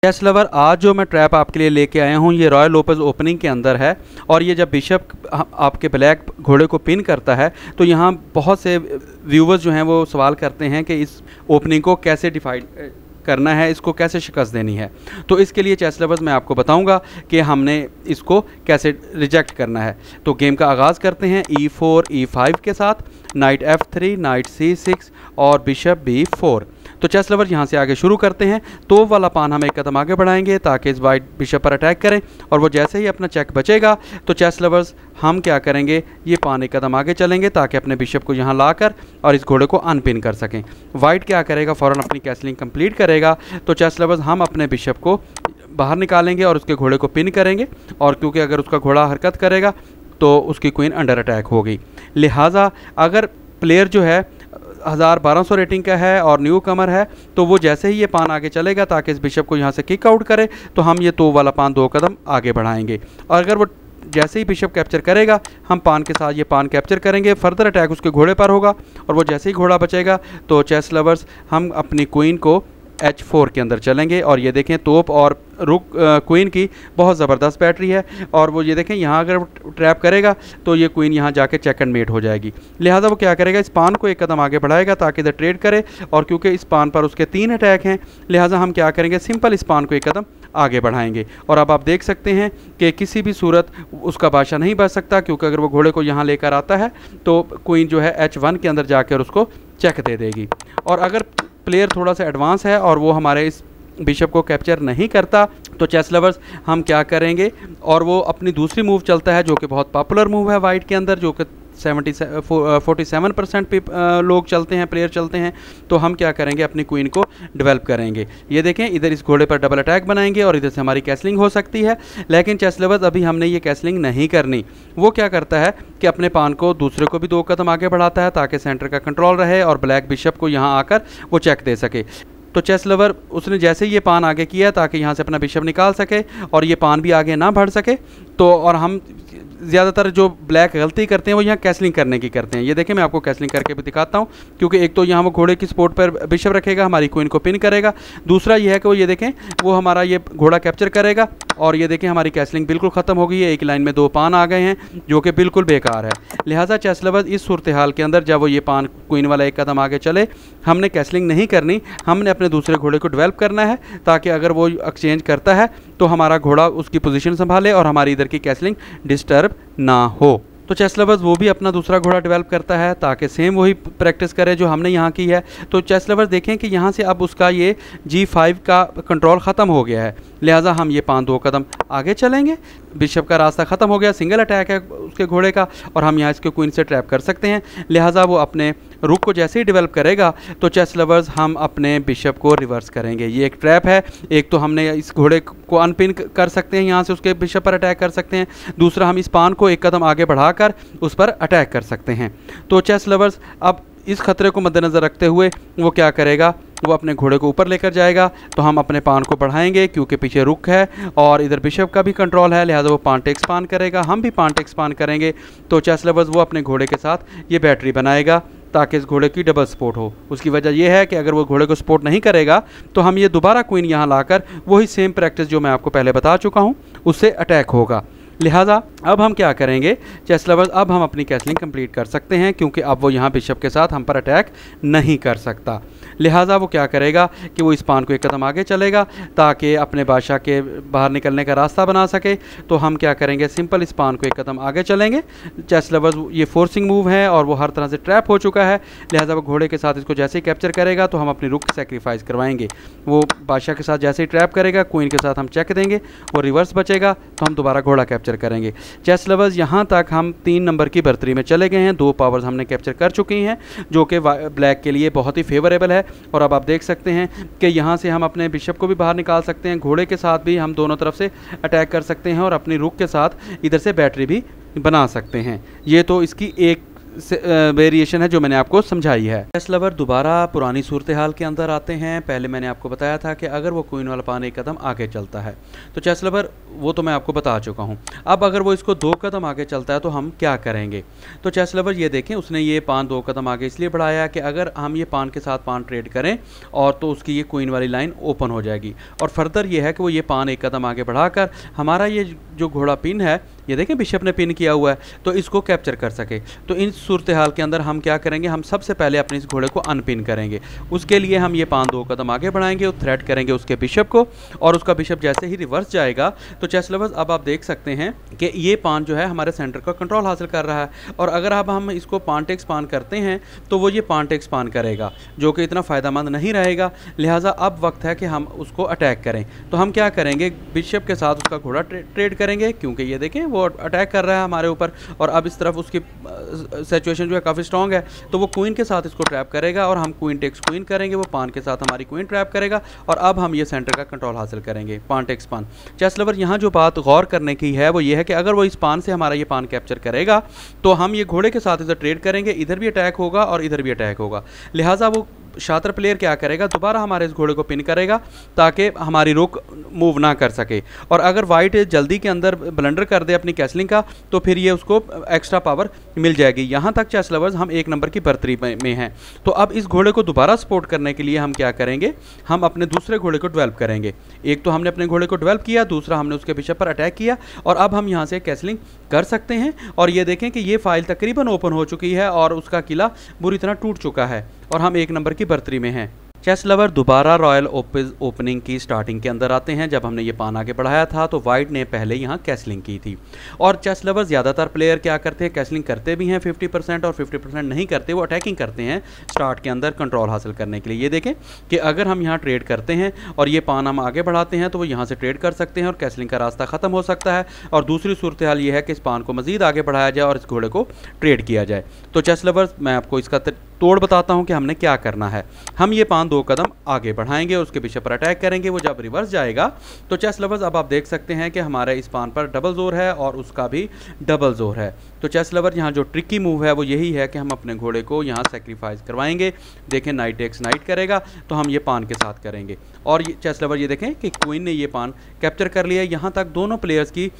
Chess lover, आज जो मैं ट्रैप आपके लिए लेके आया हूँ ये रॉयल लोपेज ओपनिंग के अंदर है। और ये जब बिशप आपके ब्लैक घोड़े को पिन करता है तो यहाँ बहुत से व्यूवर्स जो हैं वो सवाल करते हैं कि इस ओपनिंग को कैसे डिफाइड करना है, इसको कैसे शिकस्त देनी है। तो इसके लिए चेस लवर्स मैं आपको बताऊंगा कि हमने इसको कैसे रिजेक्ट करना है। तो गेम का आगाज़ करते हैं E4 E5 के साथ, नाइट F3, नाइट C6 और बिशप B4। तो चेस लवर यहाँ से आगे शुरू करते हैं। तो वाला पान हम एक कदम आगे बढ़ाएंगे ताकि इस वाइट बिशप पर अटैक करें, और वो जैसे ही अपना चेक बचेगा तो चेस लवर्स हम क्या करेंगे, ये पान एक कदम आगे चलेंगे ताकि अपने बिशप को यहाँ लाकर और इस घोड़े को अनपिन कर सकें। वाइट क्या करेगा, फ़ौरन अपनी कैसलिंग कंप्लीट करेगा। तो चेस लवर्स हम अपने बिशप को बाहर निकालेंगे और उसके घोड़े को पिन करेंगे, और क्योंकि अगर उसका घोड़ा हरकत करेगा तो उसकी क्वीन अंडर अटैक होगी। लिहाजा अगर प्लेयर जो है 1200 रेटिंग का है और न्यू कमर है तो वो जैसे ही ये पान आगे चलेगा ताकि इस बिशप को यहाँ से किक आउट करे तो हम ये तो वाला पान 2 कदम आगे बढ़ाएंगे। और अगर वो जैसे ही बिशप कैप्चर करेगा हम पान के साथ ये पान कैप्चर करेंगे, फर्दर अटैक उसके घोड़े पर होगा, और वो जैसे ही घोड़ा बचेगा तो चेस लवर्स हम अपनी क्वीन को H4 के अंदर चलेंगे। और ये देखें तोप और रुक क्वीन की बहुत ज़बरदस्त बैटरी है, और वो ये देखें यहाँ अगर ट्रैप करेगा तो ये क्वीन यहाँ जाके चेक एंड मेट हो जाएगी। लिहाजा वो क्या करेगा, इस पान को एक कदम आगे बढ़ाएगा ताकि इधर ट्रेड करे, और क्योंकि इस पान पर उसके 3 अटैक हैं लिहाजा हम क्या करेंगे, सिंपल इस पान को एक कदम आगे बढ़ाएंगे। और अब आप देख सकते हैं कि किसी भी सूरत उसका बादशाह नहीं बच सकता, क्योंकि अगर वो घोड़े को यहाँ लेकर आता है तो क्वीन जो है H1 के अंदर जाकर उसको चेक दे देगी। और अगर प्लेयर थोड़ा सा एडवांस है और वो हमारे इस बिशप को कैप्चर नहीं करता तो चेस लवर्स हम क्या करेंगे, और वो अपनी दूसरी मूव चलता है जो कि बहुत पॉपुलर मूव है वाइट के अंदर, जो कि 47% लोग चलते हैं, प्लेयर चलते हैं। तो हम क्या करेंगे, अपनी क्वीन को डेवलप करेंगे। ये देखें इधर इस घोड़े पर डबल अटैक बनाएंगे और इधर से हमारी कैसलिंग हो सकती है, लेकिन चेस लवर्स अभी हमने ये कैसलिंग नहीं करनी। वो क्या करता है कि अपने पान को दूसरे को भी 2 कदम आगे बढ़ाता है ताकि सेंटर का कंट्रोल रहे और ब्लैक बिशप को यहाँ आकर वो चेक दे सके। तो चेस लवर उसने जैसे ही ये पान आगे किया ताकि यहाँ से अपना बिशप निकाल सके और ये पान भी आगे ना बढ़ सके, तो और हम ज़्यादातर जो ब्लैक गलती करते हैं वो यहाँ कैसलिंग करने की करते हैं। ये देखें मैं आपको कैसलिंग करके भी दिखाता हूँ, क्योंकि एक तो यहाँ वो घोड़े की सपोर्ट पर बिशप रखेगा, हमारी क्वीन को पिन करेगा। दूसरा ये है कि वो ये देखें वो हमारा ये घोड़ा कैप्चर करेगा, और ये देखें हमारी कैसलिंग बिल्कुल ख़त्म हो गई है। एक लाइन में 2 पान आ गए हैं जो कि बिल्कुल बेकार है। लिहाजा चेस लवर्स इस सूरत हाल के अंदर जब वो ये पान क्वीन वाला एक कदम आगे चले, हमने कैसलिंग नहीं करनी, हमने अपने दूसरे घोड़े को डेवलप करना है ताकि अगर वो एक्सचेंज करता है तो हमारा घोड़ा उसकी पोजीशन संभाले और हमारी इधर की कैसलिंग डिस्टर्ब ना हो। तो चेस लवर्स वो भी अपना दूसरा घोड़ा डेवलप करता है ताकि सेम वही प्रैक्टिस करे जो हमने यहाँ की है। तो चेस लवर्स देखें कि यहाँ से अब उसका ये G5 का कंट्रोल ख़त्म हो गया है, लिहाजा हम ये 2 कदम आगे चलेंगे। बिशप का रास्ता ख़त्म हो गया, सिंगल अटैक है उसके घोड़े का, और हम यहाँ इसके क्वीन से ट्रैप कर सकते हैं। लिहाजा वो अपने रुक को जैसे ही डेवलप करेगा तो चेस लवर्स हम अपने बिशप को रिवर्स करेंगे। ये एक ट्रैप है, एक तो हमने इस घोड़े को अनपिन कर सकते हैं, यहाँ से उसके बिशप पर अटैक कर सकते हैं, दूसरा हम इस पान को एक कदम आगे बढ़ाकर उस पर अटैक कर सकते हैं। तो चेस लवर्स अब इस खतरे को मद्देनज़र रखते हुए वो क्या करेगा, वो अपने घोड़े को ऊपर लेकर जाएगा। तो हम अपने पान को बढ़ाएंगे क्योंकि पीछे रुक है और इधर बिशप का भी कंट्रोल है, लिहाजा वो पान टेक्स पान करेगा, हम भी पान टेक्स पान करेंगे। तो चेस लवर्स वो अपने घोड़े के साथ ये बैटरी बनाएगा ताकि इस घोड़े की डबल सपोर्ट हो। उसकी वजह यह है कि अगर वो घोड़े को सपोर्ट नहीं करेगा तो हम ये दोबारा क्वीन यहाँ लाकर वही सेम प्रैक्टिस जो मैं आपको पहले बता चुका हूँ उससे अटैक होगा। लिहाजा अब हम क्या करेंगे चेस लवर्स, अब हम अपनी कैसलिंग कंप्लीट कर सकते हैं क्योंकि अब वो यहाँ बिशप के साथ हम पर अटैक नहीं कर सकता। लिहाजा वो क्या करेगा कि वो इस पान को एक कदम आगे चलेगा ताकि अपने बादशाह के बाहर निकलने का रास्ता बना सके। तो हम क्या करेंगे, सिंपल इस पान को एक कदम आगे चलेंगे। चेस लवर्स ये फोर्सिंग मूव है और वो हर तरह से ट्रैप हो चुका है, लिहाजा वो घोड़े के साथ इसको जैसे ही कैप्चर करेगा तो हम अपनी रुक सेक्रीफाइस करवाएंगे। वो बादशाह के साथ जैसे ही ट्रैप करेगा क्वीन के साथ हम चेक देंगे, वो रिवर्स बचेगा तो हम दोबारा घोड़ा कैप्चर करेंगे। चेस लवर्स यहाँ तक हम 3 नंबर की बर्तरी में चले गए हैं, 2 पावर्स हमने कैप्चर कर चुकी हैं जो कि ब्लैक के लिए बहुत ही फेवरेबल है। और अब आप देख सकते हैं कि यहाँ से हम अपने बिशप को भी बाहर निकाल सकते हैं, घोड़े के साथ भी हम दोनों तरफ से अटैक कर सकते हैं और अपनी रुक के साथ इधर से बैटरी भी बना सकते हैं। ये तो इसकी एक वेरिएशन है जो मैंने आपको समझाई है। चेस लवर दोबारा पुरानी सूरत हाल के अंदर आते हैं। पहले मैंने आपको बताया था कि अगर वो क्वीन वाला पान एक कदम आगे चलता है तो चेस लवर वो तो मैं आपको बता चुका हूँ। अब अगर वो इसको 2 कदम आगे चलता है तो हम क्या करेंगे। तो चेस लवर ये देखें, उसने ये पान 2 कदम आगे इसलिए बढ़ाया कि अगर हम ये पान के साथ पान ट्रेड करें और तो उसकी ये क्वीन वाली लाइन ओपन हो जाएगी। और फर्दर ये है कि वो ये पान 1 कदम आगे बढ़ाकर हमारा ये जो घोड़ा पिन है, ये देखें बिशप ने पिन किया हुआ है, तो इसको कैप्चर कर सके। तो इन सूरत हाल के अंदर हम क्या करेंगे, हम सबसे पहले अपने इस घोड़े को अनपिन करेंगे। उसके लिए हम ये पान 2 कदम आगे बढ़ाएंगे, थ्रेट करेंगे उसके बिशप को, और उसका बिशप जैसे ही रिवर्स जाएगा तो चेस लवर्स अब आप देख सकते हैं कि ये पान जो है हमारे सेंटर का कंट्रोल हासिल कर रहा है। और अगर अब हम इसको पान टेक्स पान करते हैं तो वो ये पान टेक्स पान करेगा, जो कि इतना फ़ायदेमंद नहीं रहेगा। लिहाजा अब वक्त है कि हम उसको अटैक करें। तो हम क्या करेंगे, बिशप के साथ उसका घोड़ा ट्रेड करेंगे, क्योंकि ये देखें वो अटैक कर रहा है हमारे ऊपर, और अब इस तरफ उसकी सिचुएशन जो है काफ़ी स्ट्रॉन्ग है। तो वो क्वीन के साथ इसको ट्रैप करेगा और हम क्वीन टेक्स क्वीन करेंगे, वो पान के साथ हमारी क्वीन ट्रैप करेगा, और अब हम ये सेंटर का कंट्रोल हासिल करेंगे, पान टेक्स पान। चेस लवर यहाँ जो बात गौर करने की है वो ये है कि अगर वो इस पान से हमारा ये पान कैप्चर करेगा तो हम ये घोड़े के साथ इधर ट्रेड करेंगे, इधर भी अटैक होगा और इधर भी अटैक होगा। लिहाजा वो शातिर प्लेयर क्या करेगा, दोबारा हमारे इस घोड़े को पिन करेगा ताकि हमारी रुक मूव ना कर सके। और अगर वाइट जल्दी के अंदर ब्लंडर कर दे अपनी कैसलिंग का तो फिर ये उसको एक्स्ट्रा पावर मिल जाएगी। यहाँ तक चेस लवर्स हम 1 नंबर की बर्तरी में हैं। तो अब इस घोड़े को दोबारा सपोर्ट करने के लिए हम क्या करेंगे, हम अपने दूसरे घोड़े को डेवलप करेंगे। एक तो हमने अपने घोड़े को डेवलप किया, दूसरा हमने उसके बिशप पर अटैक किया, और अब हम यहाँ से कैसलिंग कर सकते हैं। और ये देखें कि ये फाइल तकरीबन ओपन हो चुकी है और उसका किला बुरी तरह टूट चुका है और हम 1 नंबर की बर्तरी में हैं। चेस लवर दोबारा रॉयल ओपनिंग की स्टार्टिंग के अंदर आते हैं। जब हमने ये पान आगे बढ़ाया था तो वाइट ने पहले यहाँ कैसलिंग की थी। और चेस लवर ज़्यादातर प्लेयर क्या करते हैं, कैसलिंग करते भी हैं 50% और 50% नहीं करते, वो अटैकिंग करते हैं स्टार्ट के अंदर कंट्रोल हासिल करने के लिए। ये देखें कि अगर हम यहाँ ट्रेड करते हैं और ये पान हम आगे बढ़ाते हैं तो वो यहाँ से ट्रेड कर सकते हैं और कैसलिंग का रास्ता ख़त्म हो सकता है। और दूसरी सूरत हाल ये है कि इस पान को मज़ीद आगे बढ़ाया जाए और इस घोड़े को ट्रेड किया जाए। तो चेस लवर्स मैं आपको इसका तोड़ बताता हूं कि हमने क्या करना है। हम ये पान 2 कदम आगे बढ़ाएंगे, उसके बिशप पर अटैक करेंगे, वो जब रिवर्स जाएगा तो चेस लवर्स अब आप देख सकते हैं कि हमारे इस पान पर डबल जोर है और उसका भी डबल जोर है। तो चेस लवर यहाँ जो ट्रिकी मूव है वो यही है कि हम अपने घोड़े को यहाँ सेक्रीफाइस करवाएंगे। देखें नाइट टेक्स नाइट करेगा तो हम ये पान के साथ करेंगे, और ये चेस लवर ये देखें कि क्वीन ने ये पान कैप्चर कर लिया। यहाँ तक दोनों प्लेयर्स की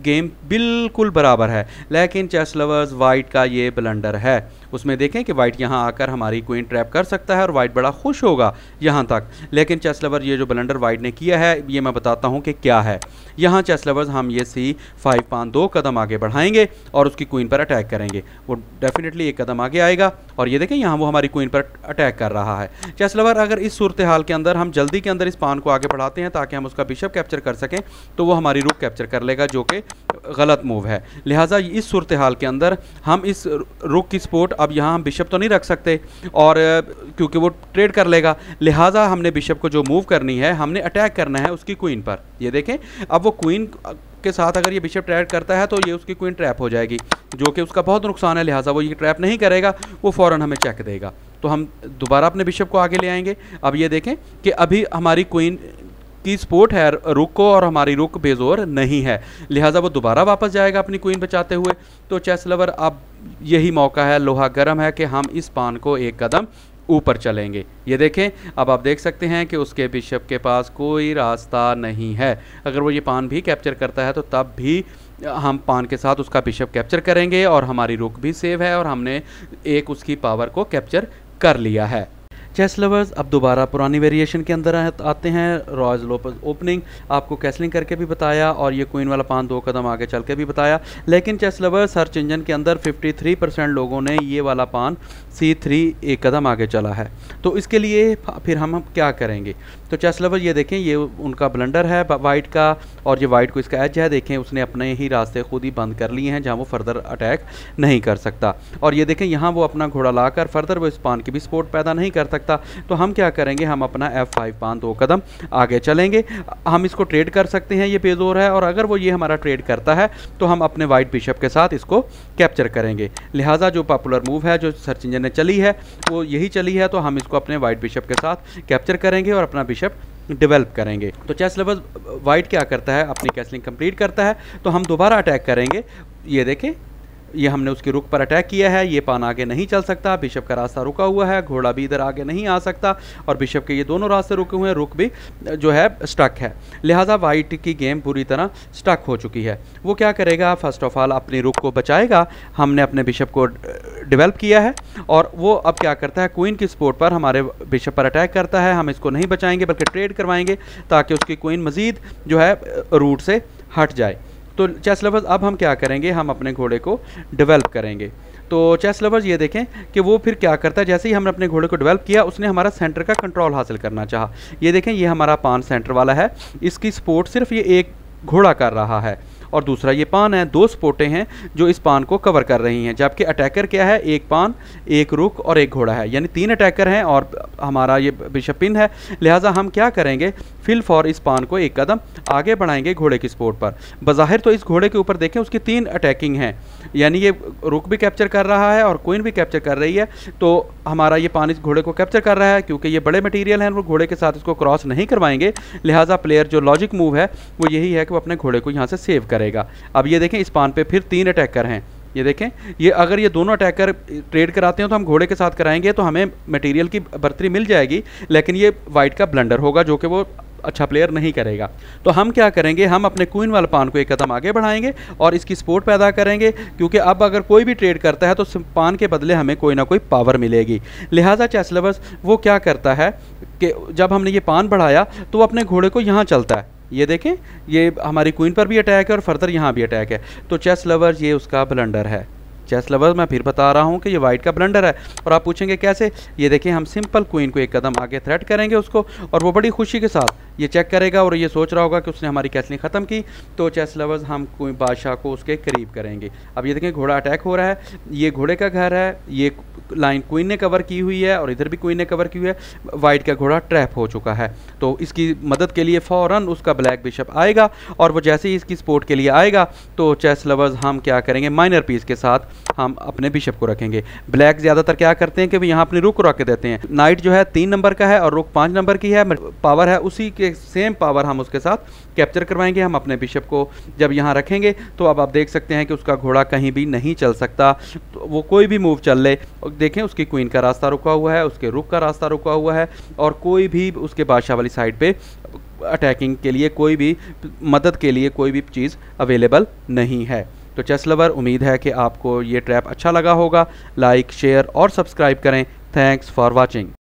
गेम बिल्कुल बराबर है, लेकिन चेस लवर्स वाइट का ये ब्लंडर है। उसमें देखें कि वाइट यहाँ आकर हमारी क्वीन ट्रैप कर सकता है और वाइट बड़ा खुश होगा यहाँ तक। लेकिन चेस लवर ये जो ब्लंडर वाइट ने किया है ये मैं बताता हूँ कि क्या है। यहाँ चेस लवर्स हम ये C5 पान 2 कदम आगे बढ़ाएंगे और उसकी क्वीन पर अटैक करेंगे। वो डेफिनेटली 1 कदम आगे आएगा और ये देखें यहाँ वो हमारी क्वीन पर अटैक कर रहा है। चेस लवर अगर इस सूरत हाल के अंदर हम जल्दी के अंदर इस पान को आगे बढ़ाते हैं ताकि हम उसका बिशप कैप्चर कर सकें तो वो हमारी रुक कैप्चर कर लेगा, जो कि गलत मूव है। लिहाजा इस सूरत हाल के अंदर हम इस रुक की सपोर्ट, अब यहाँ हम बिशप तो नहीं रख सकते और क्योंकि वो ट्रेड कर लेगा, लिहाजा हमने बिशप को जो मूव करनी है हमने अटैक करना है उसकी क्वीन पर। ये देखें अब वो क्वीन के साथ अगर ये बिशप ट्रैप करता है तो ये उसकी क्वीन ट्रैप हो जाएगी, जो कि उसका बहुत नुकसान है। लिहाजा वो ये ट्रैप नहीं करेगा, वो फ़ौरन हमें चेक देगा। तो हम दोबारा अपने बिशप को आगे ले आएंगे। अब ये देखें कि अभी हमारी क्वीन की सपोर्ट है रुक को और हमारी रुक बेजोर नहीं है, लिहाजा वो दोबारा वापस जाएगा अपनी क्वीन बचाते हुए। तो चेस लवर अब यही मौका है, लोहा गर्म है कि हम इस पान को 1 कदम ऊपर चलेंगे। ये देखें अब आप देख सकते हैं कि उसके बिशप के पास कोई रास्ता नहीं है। अगर वो ये पान भी कैप्चर करता है तो तब भी हम पान के साथ उसका बिशप कैप्चर करेंगे और हमारी रुक भी सेव है और हमने एक उसकी पावर को कैप्चर कर लिया है। चेस लवर्स अब दोबारा पुरानी वेरिएशन के अंदर आते हैं। रॉयल ओपनिंग आपको कैसलिंग करके भी बताया और ये क्वीन वाला पान 2 कदम आगे चल के भी बताया, लेकिन चेस लवर्स सर्च इंजन के अंदर 53% लोगों ने ये वाला पान C3 1 कदम आगे चला है। तो इसके लिए फिर हम क्या करेंगे। तो चेस लवर ये देखें ये उनका ब्लंडर है वाइट का, और ये वाइट को इसका एज है, देखें उसने अपने ही रास्ते खुद ही बंद कर लिए हैं जहाँ वो फर्दर अटैक नहीं कर सकता। और ये देखें यहाँ वो अपना घोड़ा लाकर फर्दर वो इस पान की भी सपोर्ट पैदा नहीं कर सकता। तो हम क्या करेंगे, हम अपना F5 पान 2 कदम आगे चलेंगे। हम इसको ट्रेड कर सकते हैं, ये बेजोर है, और अगर वो ये हमारा ट्रेड करता है तो हम अपने वाइट बिशप के साथ इसको कैप्चर करेंगे। लिहाजा जो पॉपुलर मूव है जो सर्च इंजन ने चली है वो यही चली है, तो हम इसको अपने वाइट बिशप के साथ कैप्चर करेंगे और अपना बिशप डेवलप करेंगे। तो चेस लवर्स वाइट क्या करता है, अपनी कैसलिंग कंप्लीट करता है, तो हम दोबारा अटैक करेंगे। ये देखें ये हमने उसके रुक पर अटैक किया है, ये पान आगे नहीं चल सकता, बिशप का रास्ता रुका हुआ है, घोड़ा भी इधर आगे नहीं आ सकता और बिशप के ये दोनों रास्ते रुके हुए हैं, रुक भी जो है स्टक है। लिहाजा वाइट की गेम पूरी तरह स्टक हो चुकी है। वो क्या करेगा, फर्स्ट ऑफ ऑल अपनी रुक को बचाएगा। हमने अपने बिशप को डेवलप किया है और वो अब क्या करता है, क्वीन की सपोर्ट पर हमारे बिशप पर अटैक करता है। हम इसको नहीं बचाएंगे बल्कि ट्रेड करवाएंगे ताकि उसकी क्वीन मज़ीद जो है रूट से हट जाए। तो चेस लवर्स अब हम क्या करेंगे, हम अपने घोड़े को डेवलप करेंगे। तो चेस लवर्स ये देखें कि वो फिर क्या करता है, जैसे ही हमने अपने घोड़े को डेवलप किया उसने हमारा सेंटर का कंट्रोल हासिल करना चाहा। ये देखें ये हमारा पान सेंटर वाला है, इसकी सपोर्ट सिर्फ ये एक घोड़ा कर रहा है और दूसरा ये पान है। दो सपोर्टें हैं जो इस पान को कवर कर रही हैं, जबकि अटैकर क्या है, एक पान, एक रुक और एक घोड़ा है, यानी 3 अटैकर हैं और हमारा ये बिशप पिन है। लिहाजा हम क्या करेंगे, फिल फॉर इस पान को एक कदम आगे बढ़ाएंगे घोड़े की सपोर्ट पर। बज़ाहिर तो इस घोड़े के ऊपर देखें उसकी 3 अटैकिंग हैं, यानी ये रुक भी कैप्चर कर रहा है और क्वीन भी कैप्चर कर रही है। तो हमारा ये पान इस घोड़े को कैप्चर कर रहा है, क्योंकि ये बड़े मटीरियल हैं वो घोड़े के साथ इसको क्रॉस नहीं करवाएंगे। लिहाजा प्लेयर जो लॉजिक मूव है वो यही है कि वो अपने घोड़े को यहाँ से सेव करेगा। अब ये देखें इस पान पे फिर 3 अटैकर हैं, ये देखें ये अगर ये दोनों अटैकर ट्रेड कराते हैं तो हम घोड़े के साथ कराएंगे तो हमें मटेरियल की बढ़तरी मिल जाएगी, लेकिन ये वाइट का ब्लंडर होगा जो कि वो अच्छा प्लेयर नहीं करेगा। तो हम क्या करेंगे, हम अपने क्वीन वाले पान को एक कदम आगे बढ़ाएंगे और इसकी सपोर्ट पैदा करेंगे, क्योंकि अब अगर कोई भी ट्रेड करता है तो पान के बदले हमें कोई ना कोई पावर मिलेगी। लिहाजा चेस लवर्स वो क्या करता है कि जब हमने ये पान बढ़ाया तो वो अपने घोड़े को यहाँ चलता है। ये देखें ये हमारी क्वीन पर भी अटैक है और फर्दर यहाँ भी अटैक है। तो चेस लवर्स ये उसका ब्लंडर है। चेस लवर्स मैं फिर बता रहा हूँ कि ये वाइट का ब्लंडर है। और आप पूछेंगे कैसे, ये देखें हम सिंपल क्वीन को एक कदम आगे थ्रेट करेंगे उसको और वो बड़ी खुशी के साथ ये चेक करेगा और ये सोच रहा होगा कि उसने हमारी कैसलिंग ख़त्म की। तो चेस लवर्स हम कोई बादशाह को उसके करीब करेंगे। अब ये देखें घोड़ा अटैक हो रहा है, ये घोड़े का घर है, ये लाइन क्वीन ने कवर की हुई है और इधर भी क्वीन ने कवर की हुई है। वाइट का घोड़ा ट्रैप हो चुका है, तो इसकी मदद के लिए फ़ौरन उसका ब्लैक बिशप आएगा और वो जैसे ही इसकी सपोर्ट के लिए आएगा तो चेस लवर्स हम क्या करेंगे, माइनर पीस के साथ हम अपने बिशप को रखेंगे। ब्लैक ज़्यादातर क्या करते हैं कि वो यहाँ अपनी रुक को रख देते हैं। नाइट जो है 3 नंबर का है और रुक 5 नंबर की है, पावर है उसी के सेम पावर हम उसके साथ कैप्चर करवाएंगे। हम अपने बिशप को जब यहाँ रखेंगे तो अब आप देख सकते हैं कि उसका घोड़ा कहीं भी नहीं चल सकता, तो वो कोई भी मूव चल ले। देखें उसकी क्वीन का रास्ता रुका हुआ है, उसके रुक का रास्ता रुका हुआ है और कोई भी उसके बादशाह वाली साइड पे अटैकिंग के लिए, कोई भी मदद के लिए कोई भी चीज़ अवेलेबल नहीं है। तो चेस लवर उम्मीद है कि आपको ये ट्रैप अच्छा लगा होगा। लाइक, शेयर और सब्सक्राइब करें। Thanks for watching.